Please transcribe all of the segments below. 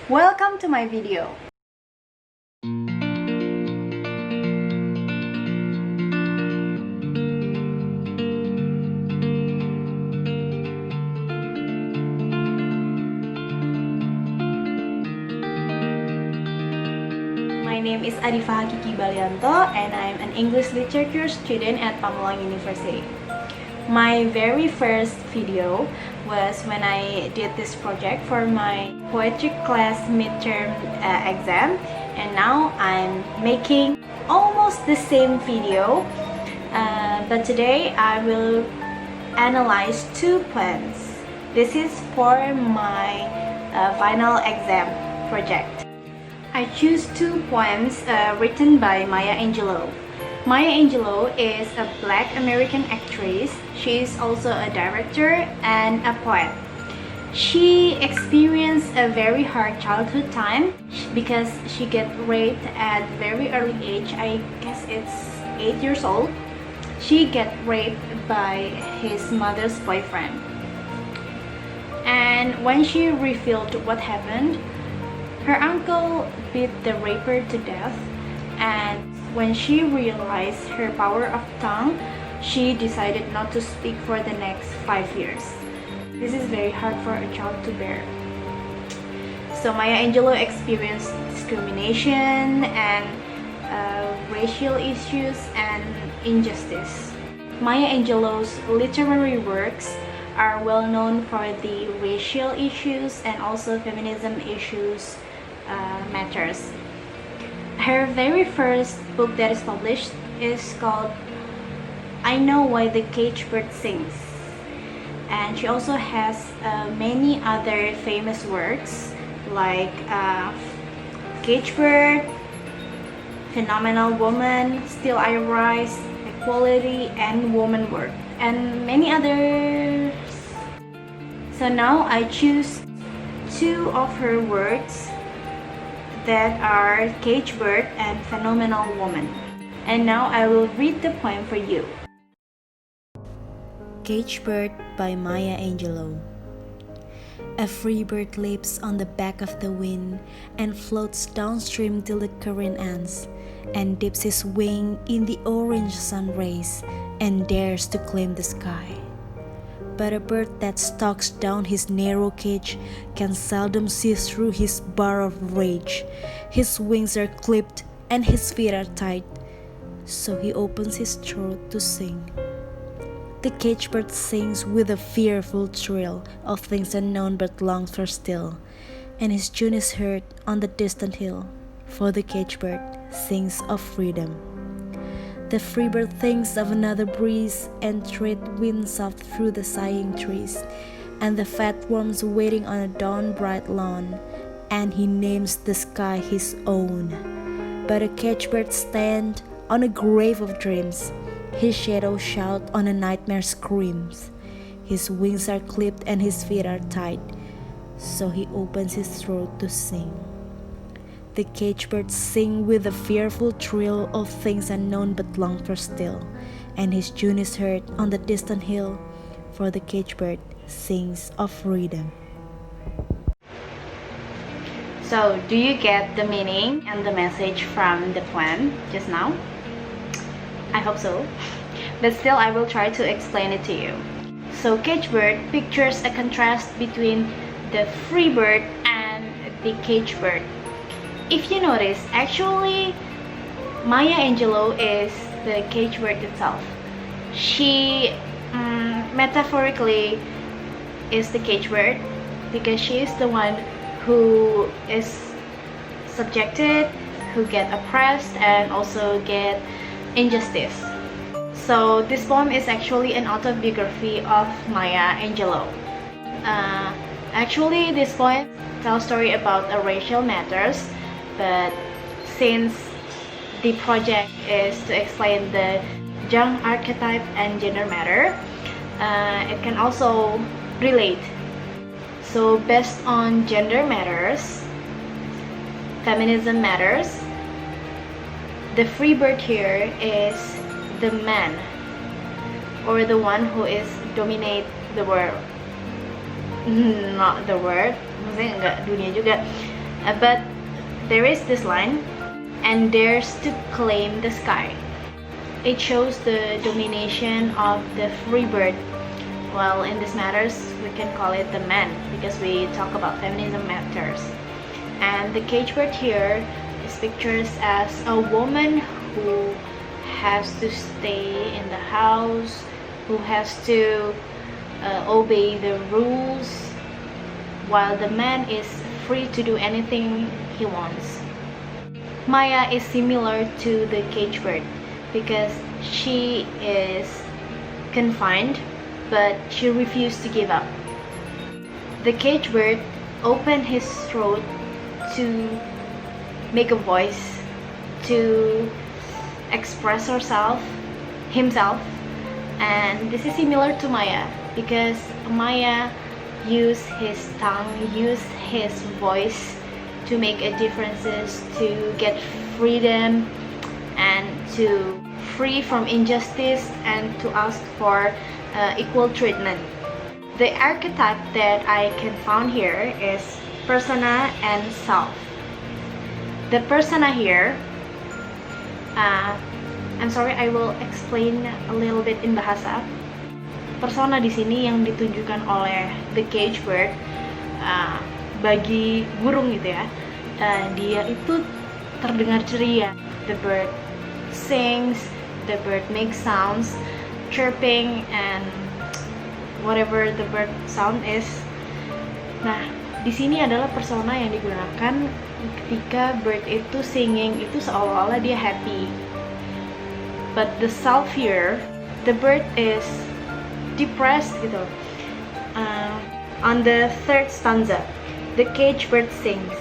Welcome to my video. My name is Arifah Hakiki Balianto and I'm an English literature student at Pamulang University. My very first video was when I did this project for my poetry class midterm exam, and now I'm making almost the same video, but today I will analyze two poems. This is for my final exam project. I choose two poems written by Maya Angelou. Maya Angelou is a Black American actress. She is also a director and a poet. She experienced a very hard childhood time because she got raped at very early age. I guess it's 8 years old. She got raped by his mother's boyfriend. And when she revealed what happened, her uncle beat the raper to death, and when she realized her power of tongue, she decided not to speak for the next 5 years. This is very hard for a child to bear. So Maya Angelou experienced discrimination and racial issues and injustice. Maya Angelou's literary works are well known for the racial issues and also feminism issues matters. Her very first book that is published is called I Know Why the Caged Bird Sings, and she also has many other famous works like Caged Bird, Phenomenal Woman, Still I Rise, Equality, and Woman Work, and many others. So now I choose two of her works that are Caged Bird and Phenomenal Woman. And now I will read the poem for you. Caged Bird by Maya Angelou. A free bird leaps on the back of the wind and floats downstream till the current ends, and dips his wing in the orange sun rays and dares to claim the sky. But a bird that stalks down his narrow cage can seldom see through his bar of rage. His wings are clipped and his feet are tied, so he opens his throat to sing. The caged bird sings with a fearful thrill of things unknown but longed for still, and his tune is heard on the distant hill, for the caged bird sings of freedom. The free bird thinks of another breeze and tread wind soft through the sighing trees, and the fat worms waiting on a dawn bright lawn, and he names the sky his own. But a caged bird stands on a grave of dreams, his shadow shout on a nightmare screams. His wings are clipped and his feet are tied, so he opens his throat to sing. The caged birds sing with a fearful thrill of things unknown but longed for still, and his tune is heard on the distant hill, for the caged bird sings of freedom. So, do you get the meaning and the message from the poem just now? I hope so, but still I will try to explain it to you. So, caged bird pictures a contrast between the free bird and the caged bird. If you notice, actually, Maya Angelou is the caged bird itself. She metaphorically is the caged bird because she is the one who is subjected, who get oppressed, and also get injustice. So this poem is actually an autobiography of Maya Angelou. Actually, this poem tells a story about racial matters, but since the project is to explain the young archetype and gender matter, it can also relate. So based on gender matters, feminism matters, the free bird here is the man, or the one who is dominate the world. Not the world, maksudnya enggak dunia juga. But there is this line, and dares to claim the sky. It shows the domination of the free bird. Well, in this matters, we can call it the man because we talk about feminism matters. And the cage bird here is pictured as a woman who has to stay in the house, who has to obey the rules, while the man is free to do anything he wants. Maya is similar to the cage bird because she is confined, but she refused to give up. The cage bird opened his throat to make a voice, to express himself, and this is similar to Maya because Maya used his tongue, used his voice to make a differences, to get freedom and to free from injustice and to ask for equal treatment. The archetype that I can found here is persona and self. The persona here, I'm sorry, I will explain a little bit in bahasa. Persona di sini yang ditunjukkan oleh the cage bird bagi burung gitu ya, dia itu terdengar ceria. The bird sings, the bird makes sounds, chirping and whatever the bird sound is. Nah, di sini adalah persona yang digunakan ketika bird itu singing, itu seolah-olah dia happy. But the self here, the bird is depressed gitu. On the third stanza, the cage bird sings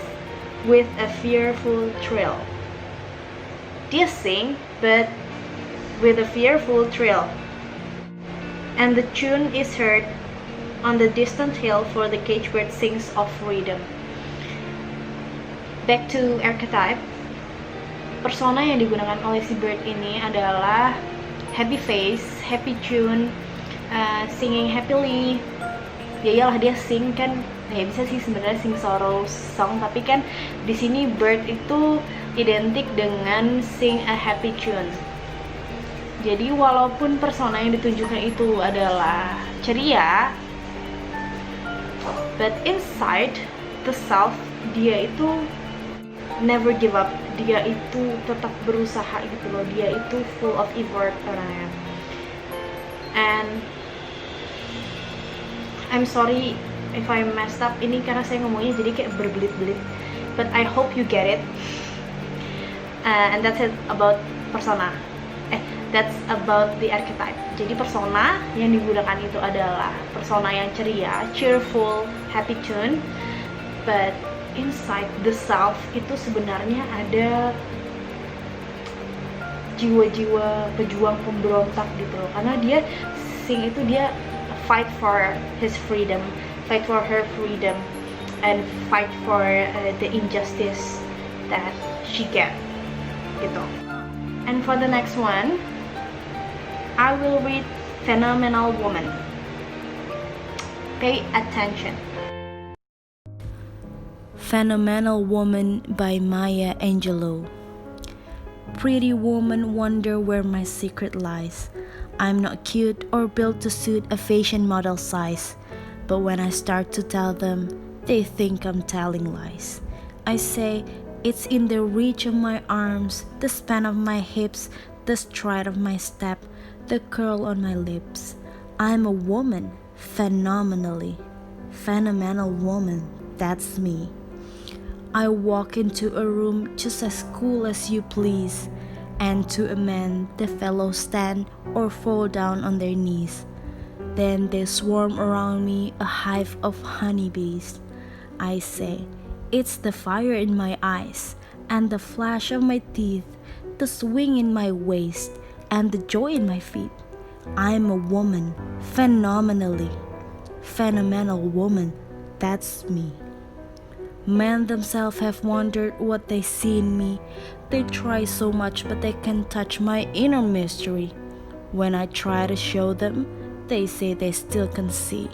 with a fearful trill. Dia sing, but with a fearful trill. And the tune is heard on the distant hill, for the cage bird sings of freedom. Back to archetype. Persona yang digunakan oleh si bird ini adalah happy face, happy tune, singing happily. Ya iyalah dia sing kan, ya bisa sih sebenarnya sing sorrow song, tapi kan di sini bird itu identik dengan sing a happy tune. Jadi walaupun persona yang ditunjukkan itu adalah ceria, but inside the self, dia itu never give up. Dia itu tetap berusaha gitu loh. Dia itu full of effort orangnya. And I'm sorry if I messed up ini karena saya ngomongnya jadi kayak berbelit-belit, but I hope you get it. And that's it about persona. That's about the archetype. Jadi persona yang digunakan itu adalah persona yang ceria, cheerful, happy tune. But inside the self itu sebenarnya ada jiwa-jiwa pejuang pemberontak gitu loh. Karena dia sing itu dia fight for his freedom, fight for her freedom, and fight for the injustice that she get gitu. And for the next one, I will read Phenomenal Woman. Pay attention. Phenomenal Woman by Maya Angelou. Pretty woman, wonder where my secret lies. I'm not cute or built to suit a fashion model size, but when I start to tell them, they think I'm telling lies. I say, it's in the reach of my arms, the span of my hips, the stride of my step, the curl on my lips. I'm a woman, phenomenally. Phenomenal woman, that's me. I walk into a room just as cool as you please, and to a man the fellows stand or fall down on their knees. Then they swarm around me, a hive of honeybees. I say, it's the fire in my eyes, and the flash of my teeth, the swing in my waist, and the joy in my feet. I'm a woman, phenomenally. Phenomenal woman, that's me. Men themselves have wondered what they see in me. They try so much, but they can't touch my inner mystery. When I try to show them, they say they still can see.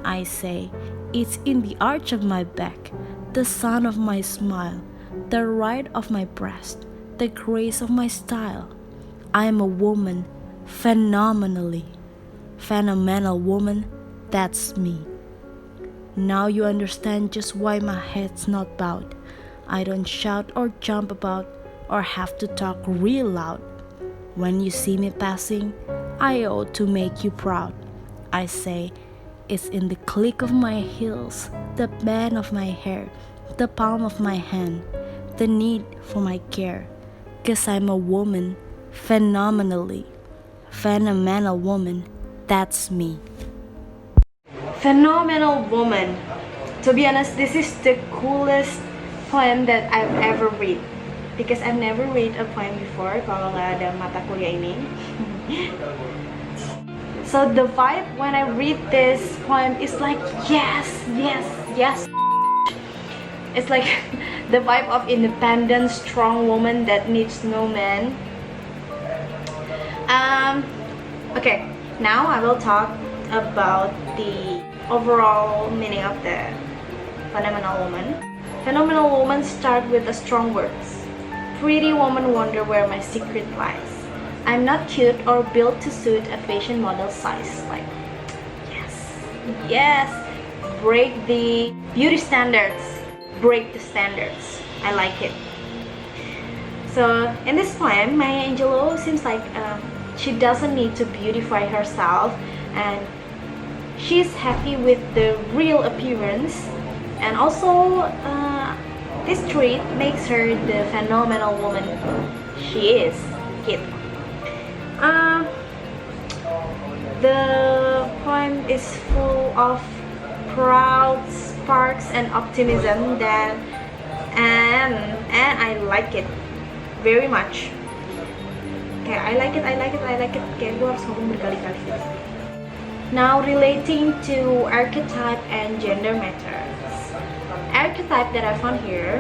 I say, it's in the arch of my back, the sound of my smile, the right of my breast, the grace of my style. I am a woman, phenomenal woman, that's me. Now you understand just why my head's not bowed. I don't shout or jump about or have to talk real loud. When you see me passing, I ought to make you proud. I say, it's in the click of my heels, the bend of my hair, the palm of my hand, the need for my care. 'Cause I'm a woman, phenomenal woman, that's me. Phenomenal woman. To be honest, this is the coolest poem that I've ever read. Because I've never read a poem before kalau nggak ada mata kuliah ini. So the vibe when I read this poem is like yes. It's like the vibe of independent, strong woman that needs no man. Okay, now I will talk about the overall meaning of the phenomenal woman. Phenomenal woman start with the strong words. Pretty woman wonder where my secret lies. I'm not cute or built to suit a fashion model size. Like, yes, break the beauty standards. Break the standards. I like it. So in this poem, Maya Angelou seems like she doesn't need to beautify herself, and she's happy with the real appearance, and also this trait makes her the phenomenal woman she is. Gitu. The poem is full of proud sparks and optimism and I like it very much. Okay, I like it. Kayak gue harus ngomong berkali-kali gitu. Now relating to archetype and gender matters. Archetype that I found here,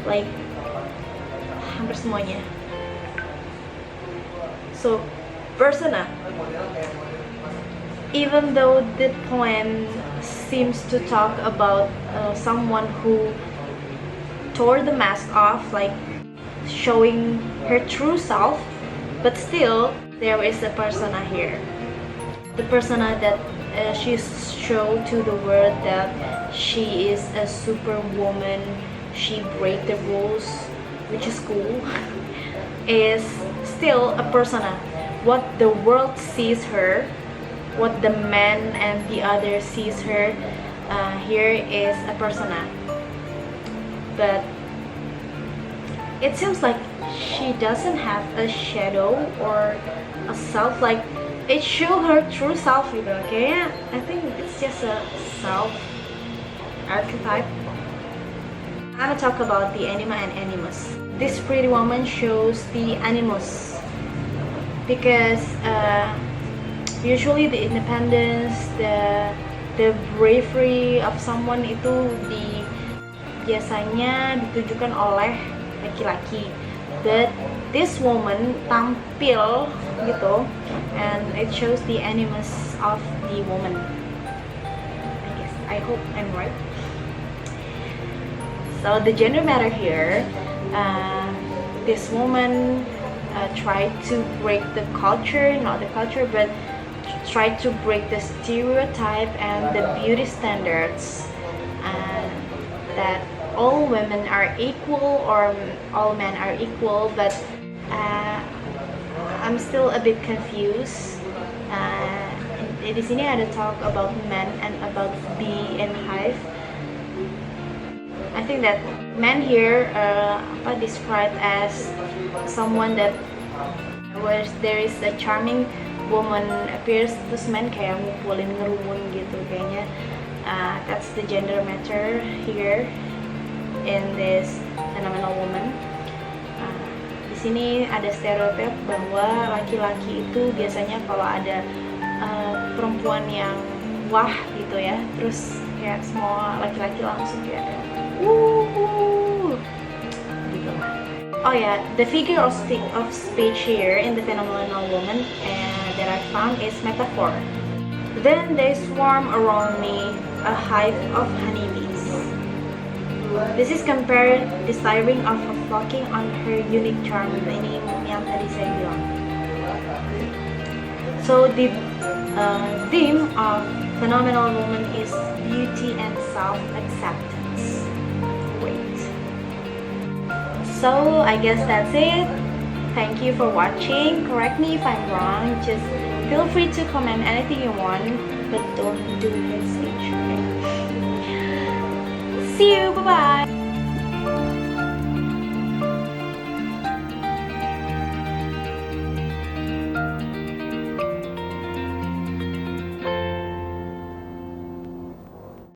like hampir semuanya. So, persona. Even though the poem seems to talk about someone who tore the mask off, like showing her true self, but still there is a persona here. The persona that she showed to the world that she is a superwoman, she break the rules, which is cool, is still a persona. What the world sees her, what the man and the other sees her, here is a persona. But it seems like she doesn't have a shadow or a self, like it shows her true self gitu. Kayaknya I think it's just a self archetype. I'm gonna talk about the anima and animus. This pretty woman shows the animus because usually the independence, the bravery of someone itu biasanya ditujukan oleh laki-laki, but this woman tampil gitu, and it shows the animus of the woman. I hope I'm right. So the gender matter here, this woman tried to break the culture, not the culture, but tried to break the stereotype and the beauty standards, that all women are equal or all men are equal, but I'm still a bit confused. Di sini ada talk about men and about bee and hive. I think that men here described as someone that where there is a charming woman appears, terus men kayak ngumpulin ngerumun gitu kayaknya. That's the gender matter here in this phenomenal woman. Di sini ada stereotip bahwa laki-laki itu biasanya kalau ada perempuan yang wah gitu ya, terus kayak semua laki-laki langsung kayak gitu lah. Oh yeah, the figure of speech here in the phenomenal woman that I found is metaphor. Then they swarm around me, a hive of honeybees. This is compared desiring of flocking on her unique charm, meaning yang tadi saya bilang. So the theme of Phenomenal Woman is beauty and self-acceptance. Wait. So I guess that's it. Thank you for watching. Correct me if I'm wrong. Just feel free to comment anything you want, but don't do hate speech. Okay? See you. Bye bye.